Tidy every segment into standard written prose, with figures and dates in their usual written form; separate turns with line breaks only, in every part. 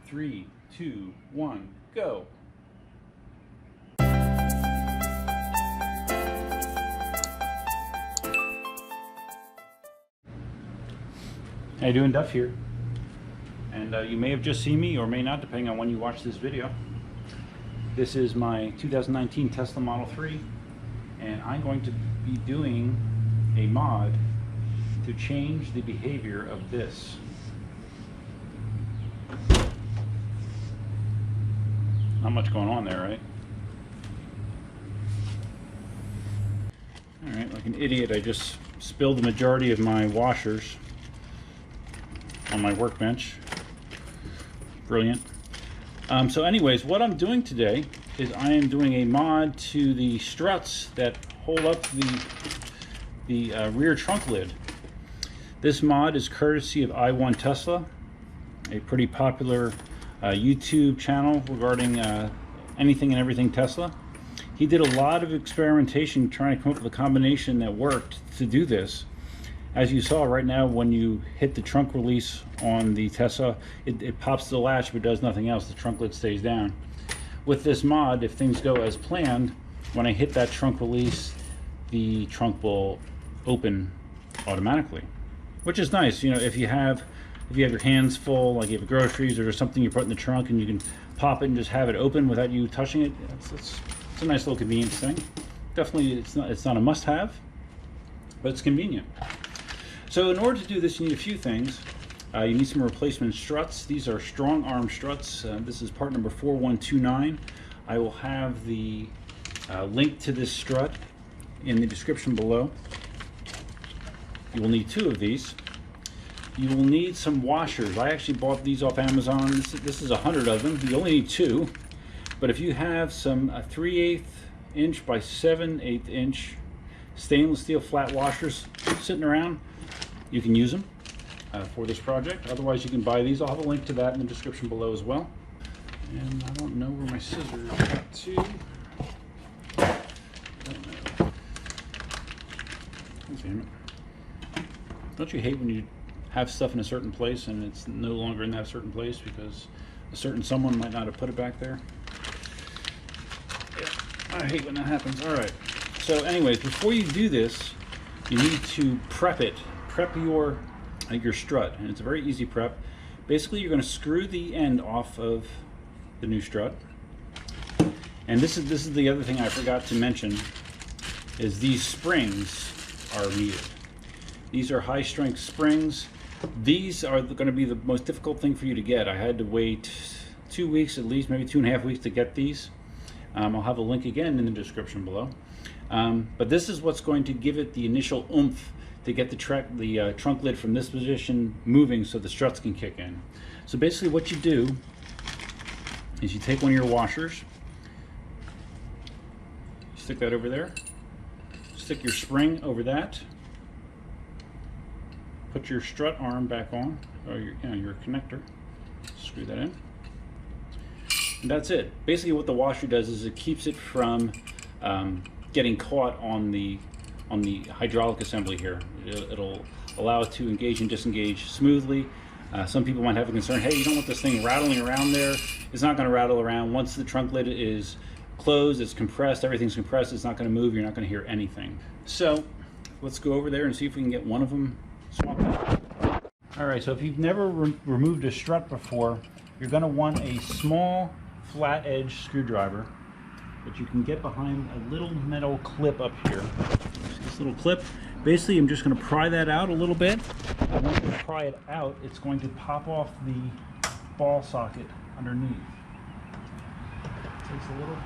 3, 2, 1, go. How you doing? Duff here. And you may have just seen me or may not, depending on when you watch this video. This is my 2019 Tesla Model 3, and I'm going to be doing a mod to change the behavior of this. Not much going on there, right? Alright, like an idiot, I just spilled the majority of my washers on my workbench. Brilliant. So anyways, what I'm doing today is I am doing a mod to the struts that hold up the rear trunk lid. This mod is courtesy of I1 Tesla, a pretty popular YouTube channel regarding anything and everything Tesla. He did a lot of experimentation trying to come up with a combination that worked to do this. As you saw right now, when you hit the trunk release on the Tesla, it pops the latch but does nothing else. The trunk lid stays down. With this mod, if things go as planned, when I hit that trunk release, the trunk will open automatically, which is nice. You know, if you have your hands full, like you have groceries or something you put in the trunk, and you can pop it and just have it open without you touching it, it's a nice little convenience thing. Definitely, it's not a must-have, but it's convenient. So in order to do this, you need a few things. You need some replacement struts. These are strong arm struts. This is part number 4129. I will have the link to this strut in the description below. You will need 2 of these. You will need some washers. I actually bought these off Amazon. This is 100 of them. You only need 2. But if you have some 3/8 inch by 7/8 inch stainless steel flat washers sitting around, you can use them for this project. Otherwise, you can buy these. I'll have a link to that in the description below as well. And I don't know where my scissors got to. Don't know. Damn it. Don't you hate when you have stuff in a certain place and it's no longer in that certain place because a certain someone might not have put it back there? Yeah, I hate when that happens. All right. So anyways, before you do this, you need to prep it. Prep your strut, and it's a very easy prep. Basically, you're going to screw the end off of the new strut. And this is the other thing I forgot to mention, is these springs are needed. These are high strength springs. These are going to be the most difficult thing for you to get. I had to wait 2 weeks at least, maybe 2.5 weeks to get these. I'll have a link again in the description below. But this is what's going to give it the initial oomph to get the trunk lid from this position moving so the struts can kick in. So basically what you do is you take one of your washers, stick that over there, stick your spring over that, put your strut arm back on, or your connector, screw that in, and that's it. Basically what the washer does is it keeps it from getting caught on the hydraulic assembly here. It'll allow it to engage and disengage smoothly. Some people might have a concern, hey, you don't want this thing rattling around there. It's not going to rattle around. Once the trunk lid is closed, it's compressed, everything's compressed, it's not going to move, you're not going to hear anything. So let's go over there and see if we can get one of them swapped out. Alright, so if you've never removed a strut before, you're going to want a small flat edge screwdriver that you can get behind a little metal clip up here. This little clip. Basically, I'm just going to pry that out a little bit. And once I pry it out, it's going to pop off the ball socket underneath. It takes a little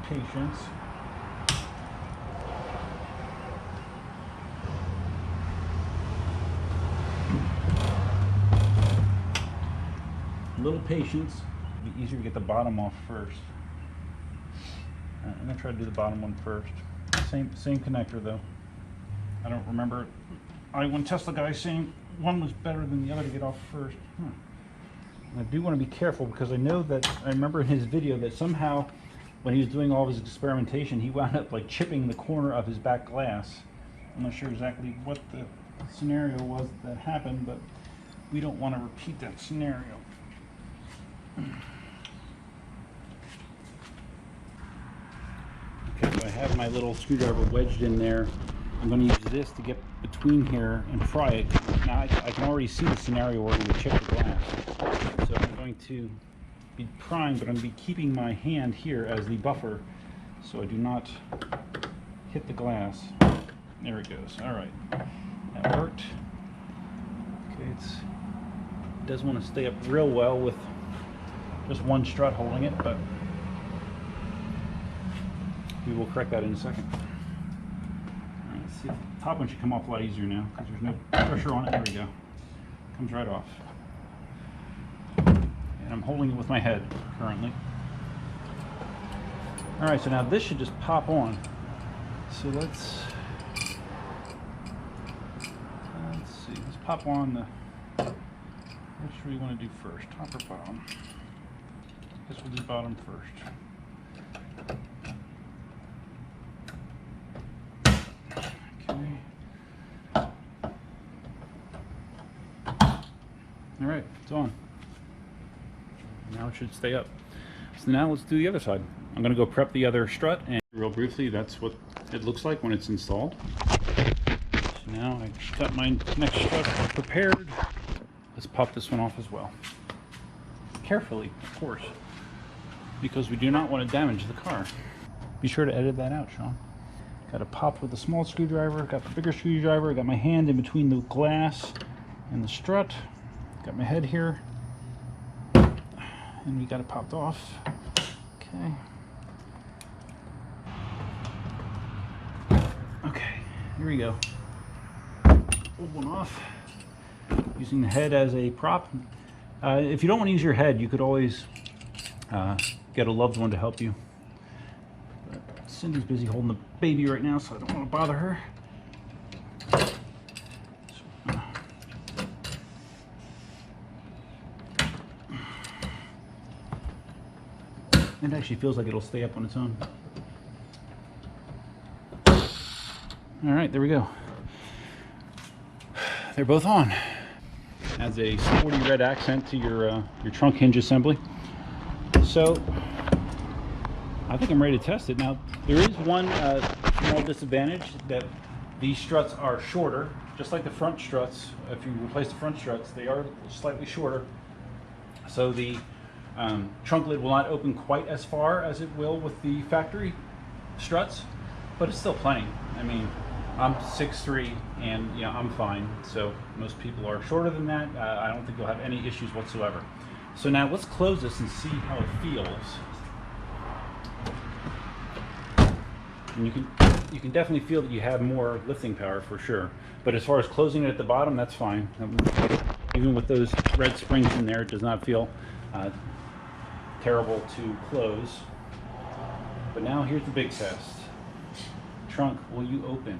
patience. A little patience. It'll be easier to get the bottom off first. I'm going to try to do the bottom one first. Same connector though. I don't remember I1 Tesla guy saying one was better than the other to get off first. I do want to be careful because I know that I remember in his video that somehow when he was doing all of his experimentation he wound up like chipping the corner of his back glass. I'm not sure exactly what the scenario was that happened, but we don't want to repeat that scenario. Okay, so I have my little screwdriver wedged in there. I'm going to use this to get between here and pry it. Now I can already see the scenario where we would chip the glass. So I'm going to be prying, but I'm going to be keeping my hand here as the buffer so I do not hit the glass. There it goes. All right, that worked. Okay, it does want to stay up real well with just one strut holding it, but we will correct that in a second. All right, let's see if the top one should come off a lot easier now because there's no pressure on it. There we go. Comes right off. And I'm holding it with my head currently. All right, so now this should just pop on. So let's see. Let's pop on the. What should we want to do first? Top or bottom? I guess we'll do bottom first. Okay. All right, it's on. Now it should stay up. So now let's do the other side. I'm going to go prep the other strut, and real briefly, that's what it looks like when it's installed. So now I've got my next strut prepared. Let's pop this one off as well. Carefully, of course, because we do not want to damage the car. Be sure to edit that out, Sean. Got it popped with a small screwdriver, got the bigger screwdriver, got my hand in between the glass and the strut, got my head here, and we got it popped off. Okay. Okay, here we go. Pull one off, using the head as a prop. If you don't want to use your head, you could always get a loved one to help you. But Cindy's busy holding the baby right now, so I don't want to bother her. It actually feels like it'll stay up on its own. All right, there we go. They're both on. Adds a sporty red accent to your trunk hinge assembly. So I think I'm ready to test it. Now there is one small disadvantage, that these struts are shorter, just like the front struts. If you replace the front struts, they are slightly shorter. So the trunk lid will not open quite as far as it will with the factory struts, but it's still plenty. I mean, I'm 6'3", and I'm fine. So most people are shorter than that. I don't think you'll have any issues whatsoever. So now let's close this and see how it feels. And you can definitely feel that you have more lifting power for sure. But as far as closing it at the bottom, that's fine. Even with those red springs in there, it does not feel terrible to close. But now here's the big test. Trunk, will you open?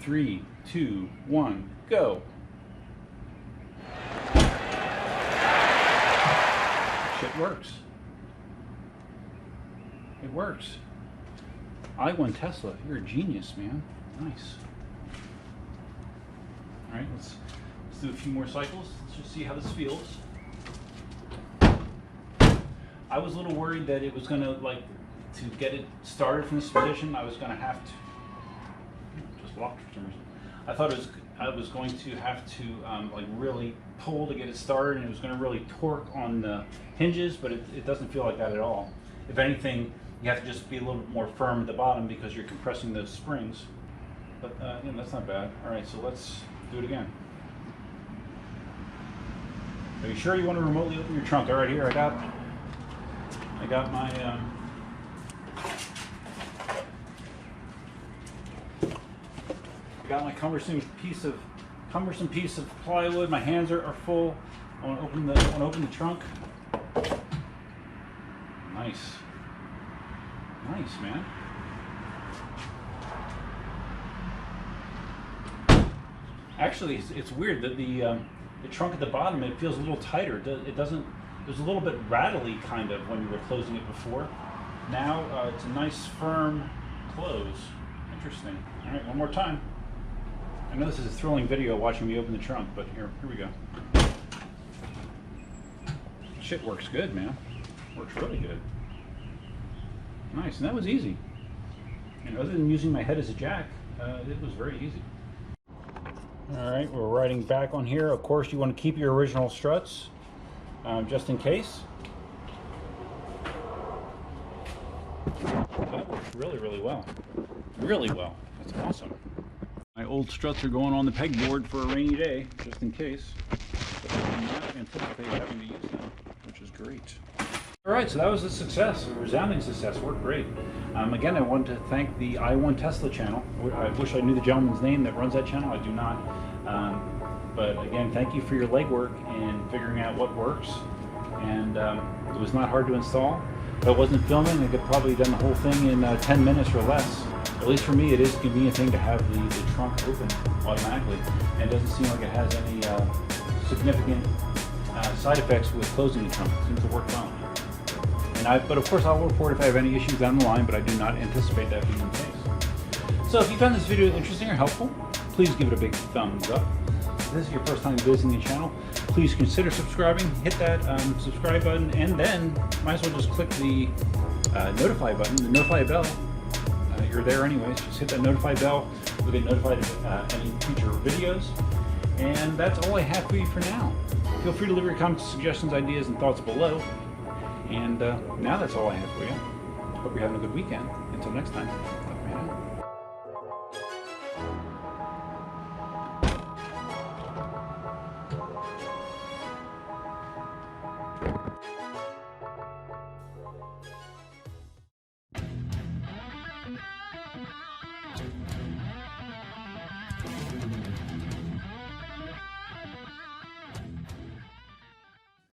3, 2, 1, go. Shit works. It works. I won Tesla. You're a genius, man. Nice. All right, let's do a few more cycles. Let's just see how this feels. I was a little worried that it was going to, to get it started from this position, I was going to have to, just locked for some reason. I thought I was going to have to really pull to get it started, and it was going to really torque on the hinges, but it doesn't feel like that at all. If anything, you have to just be a little bit more firm at the bottom because you're compressing those springs. But that's not bad. All right, so let's do it again. Are you sure you want to remotely open your trunk? All right, here I got my cumbersome piece of plywood. My hands are full. I want to open the trunk. Nice, man. Actually, it's weird that the trunk at the bottom, it feels a little tighter. It doesn't. It was a little bit rattly kind of when you were closing it before. Now it's a nice firm close. Interesting. All right, one more time. I know this is a thrilling video watching me open the trunk, but here we go. shit works good, man. Works really good. Nice, and that was easy. And other than using my head as a jack, it was very easy. All right, we're riding back on here. Of course, you want to keep your original struts, just in case. That works really, really well. Really well. That's awesome. My old struts are going on the pegboard for a rainy day, just in case. But I do not anticipate having to use them, which is great. All right, so that was a success, a resounding success. Worked great. Again, I want to thank the I1 Tesla channel. I wish I knew the gentleman's name that runs that channel. I do not. But again, thank you for your legwork in figuring out what works. And it was not hard to install. If I wasn't filming, I could probably done the whole thing in 10 minutes or less. At least for me, it is a convenient thing to have the trunk open automatically. And it doesn't seem like it has any significant side effects with closing the trunk. It seems to work well. But of course, I'll report if I have any issues down the line, but I do not anticipate that being the case. So if you found this video interesting or helpful, please give it a big thumbs up. If this is your first time visiting the channel, please consider subscribing. Hit that subscribe button, and then might as well just click the notify button, the notify bell. You're there anyways. Just hit that notify bell. You'll get notified of any future videos. And that's all I have for you for now. Feel free to leave your comments, suggestions, ideas, and thoughts below. And now that's all I have for you. Hope you're having a good weekend. Until next time.